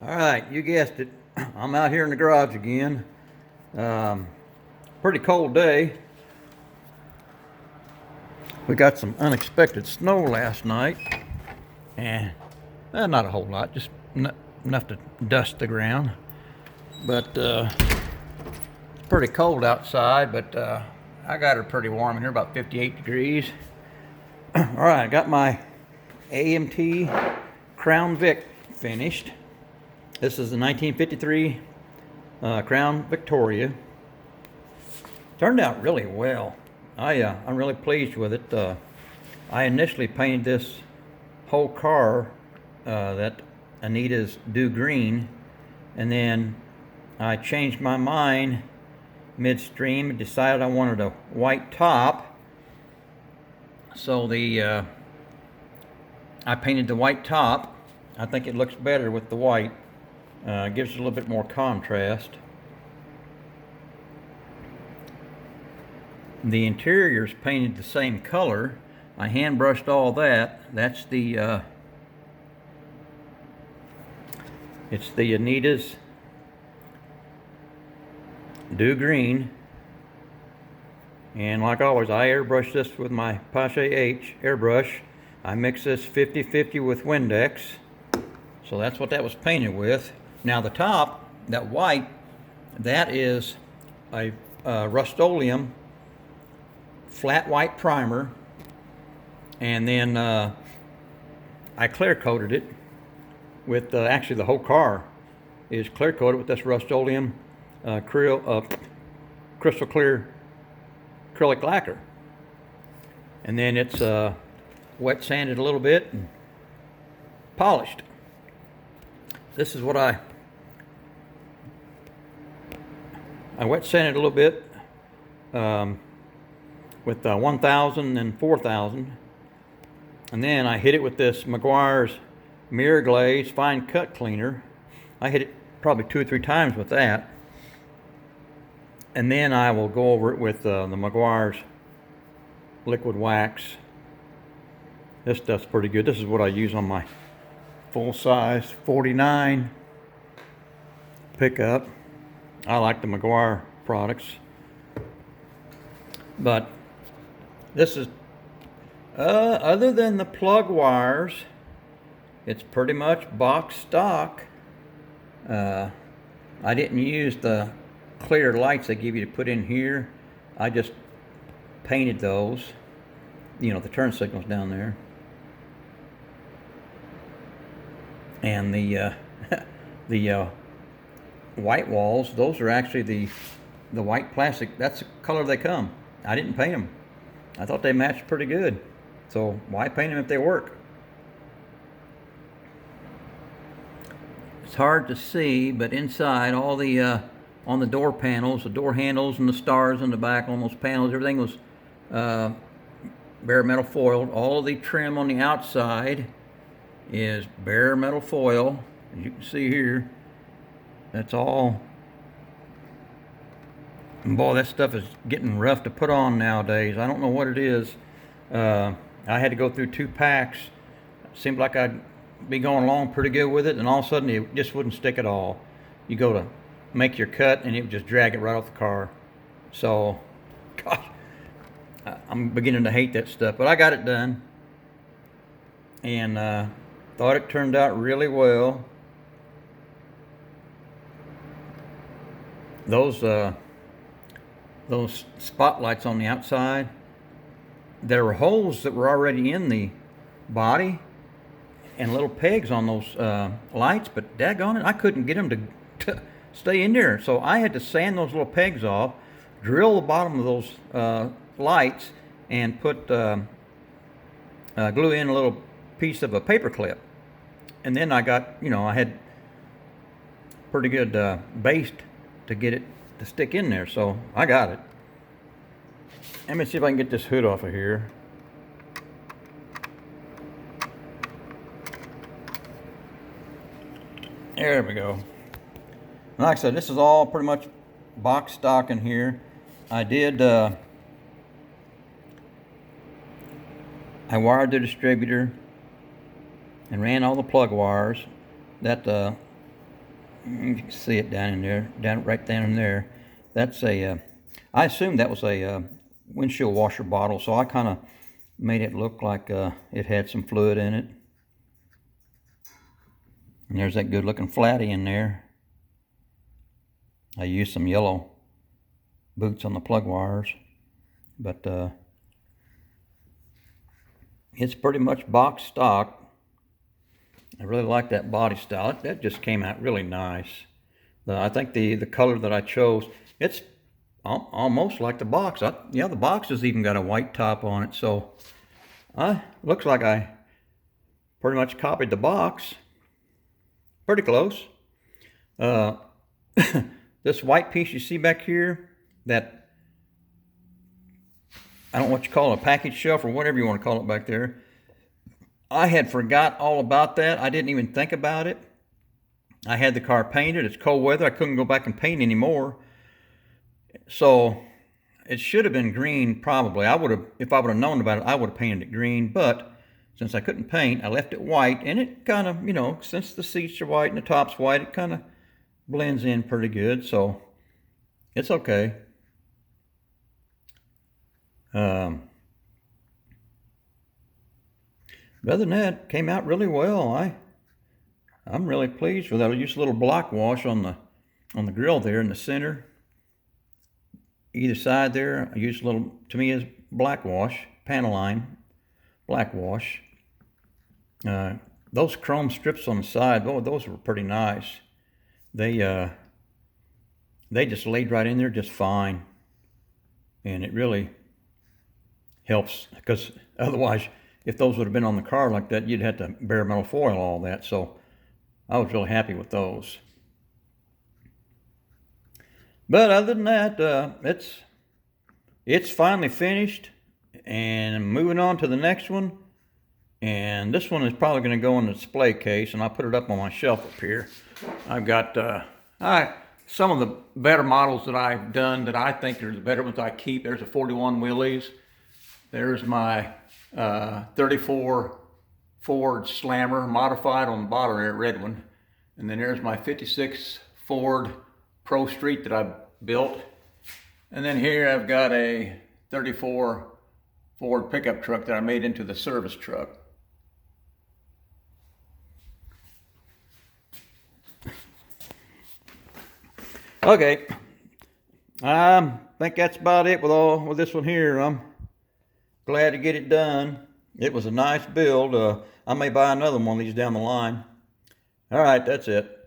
All right, you guessed it. I'm out here in the garage again. Pretty cold day. We got some unexpected snow last night, and not a whole lot, just enough to dust the ground. But it's pretty cold outside, but I got it pretty warm in here, about 58 degrees. All right, I got my AMT Crown Vic finished. This is the 1953 Crown Victoria. Turned out really well. I'm really pleased with it. I initially painted this whole car that Anita's Dew Green, and then I changed my mind midstream and decided I wanted a white top. So I painted the white top. I think it looks better with the white. Gives it a little bit more contrast. The interior's painted the same color. I hand brushed all that. That's it's the Anita's Dew Green. And like always, I airbrush this with my Pache H airbrush. I mix this 50-50 with Windex. So that's what that was painted with. Now the top, that white, that is a Rust-Oleum flat white primer, and then I clear coated it with actually the whole car is clear coated with this Rust-Oleum Crystal Clear acrylic lacquer, and then it's wet sanded a little bit and polished. This is what I wet sanded a little bit with 1000 and 4000, and then I hit it with this Meguiar's Mirror Glaze Fine Cut Cleaner. I hit it probably 2 or 3 times with that, and then I will go over it with the Meguiar's Liquid Wax. This stuff's pretty good. This is what I use on my full-size 49 pickup. I like the Meguiar products, but this is other than the plug wires, it's pretty much box stock. I didn't use the clear lights they give you to put in here. I just painted those, the turn signals down there. And the white walls, those are actually the white plastic. That's the color they come. I didn't paint them. I thought they matched pretty good. So why paint them if they work? It's hard to see, but inside, all the on the door panels, the door handles and the stars in the back on those panels, everything was bare metal foiled. All of the trim on the outside is bare metal foil, as you can see here. That's all. And boy, that stuff is getting rough to put on nowadays. I don't know what it is. I had to go through 2 packs. It seemed like I'd be going along pretty good with it, and all of a sudden it just wouldn't stick at all. You go to make your cut and it would just drag it right off the car. So, gosh, I'm beginning to hate that stuff, but I got it done, and thought it turned out really well. Those spotlights on the outside, there were holes that were already in the body and little pegs on those lights, but daggone it, I couldn't get them to stay in there. So I had to sand those little pegs off, drill the bottom of those lights, and put glue in a little piece of a paper clip. And then I got, I had pretty good base to get it to stick in there, so I got it. Let me see if I can get this hood off of here. There we go. Like I said, this is all pretty much box stock in here. I wired the distributor and ran all the plug wires. That You can see it down in there, right down in there. That's a, I assumed that was a windshield washer bottle, so I kind of made it look like it had some fluid in it. And there's that good looking flatty in there. I used some yellow boots on the plug wires, but it's pretty much box stock. I really like that body style. That just came out really nice. I think the color that I chose, it's almost like the box. Yeah, the box has even got a white top on it, so looks like I pretty much copied the box. Pretty close. This white piece you see back here, that, I don't know what you call it, a package shelf or whatever you want to call it back there. I had forgot all about that. I didn't even think about it. I had the car painted. It's cold weather. I couldn't go back and paint anymore. So it should have been green probably. If I would have known about it, I would have painted it green. But since I couldn't paint, I left it white. And it kind of, you know, since the seats are white and the top's white, it kind of blends in pretty good. So it's okay. But other than that, it came out really well. I'm really pleased with that. I used a little block wash on the grill there in the center. Either side there, I used a little, to me, is black wash, panel line, black wash. Those chrome strips on the side, oh, those were pretty nice. They just laid right in there just fine. And it really helps, because otherwise, if those would have been on the car like that, you'd have to bare metal foil all that. So I was really happy with those. But other than that, it's finally finished, and I'm moving on to the next one. And this one is probably going to go in the display case, and I'll put it up on my shelf up here. I've got some of the better models that I've done that I think are the better ones I keep. There's a 41 Willys. There's my 34 Ford Slammer modified on the bottom there, red one. And then there's my 56 Ford Pro Street that I built. And then here I've got a 34 Ford pickup truck that I made into the service truck. Okay, I think that's about it with this one here. I'm glad to get it done. It was a nice build. I may buy another one of these down the line. All right, that's it.